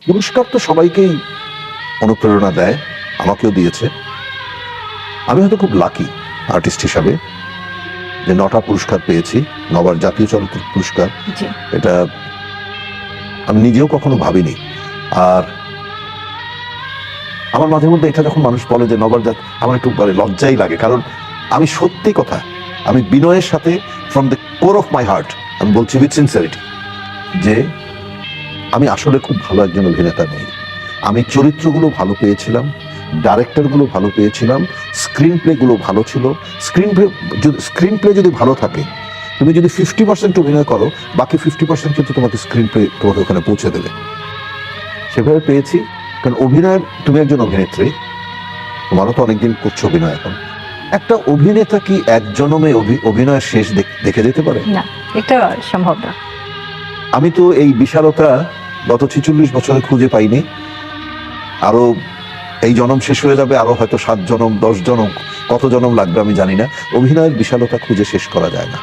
পুরস্কার তো সবাইকেই অনুপ্রেরণা দেয়, আমাকেও দিয়েছে। আমি হয়তো খুব লাকি আর্টিস্ট হিসাবে যে 9টা পুরস্কার পেয়েছি, 9বার জাতীয় চলচ্চিত্র পুরস্কার। এটা আমি নিজেও কখনো ভাবিনি। আর আমার মাঝে মধ্যে এটা যখন মানুষ বলে যে 9বার আমার একটু লজ্জাই লাগে, কারণ আমি সত্যি কথা, আমি বিনয়ের সাথে from the core of my heart আমি বলছি উইথ সিনসিয়ারিটি যে আমি আসলে খুব ভালো একজন অভিনেতা নই। আমি চরিত্রগুলো ভালো পেয়েছিলাম, ডাইরেক্টরগুলো ভালো পেয়েছিলাম, স্ক্রিন প্লেগুলো ভালো ছিল। স্ক্রিন প্লে যদি ভালো থাকে, তুমি যদি 50% অভিনয় করো, বাকি 50% কিন্তু তোমাকে স্ক্রিন প্লে তোমাকে ওখানে পৌঁছে দেবে। সেভাবে পেয়েছি, কারণ অভিনয়, তুমি একজন অভিনেত্রী, তোমারও তো অনেকদিন করছো অভিনয়। এখন একটা অভিনেতা কি এক জনমে অভিনয়ের শেষ দেখে যেতে পারে? না, এটা সম্ভব না। আমি তো এই বিশালতা গত 46 বছরে খুঁজে পাইনি। আরো এই জনম শেষ হয়ে যাবে, আরো হয়তো 7 জনম 10 জনম, কত জনম লাগবে আমি জানি না। অভিনয়ের বিশালতা খুঁজে শেষ করা যায় না।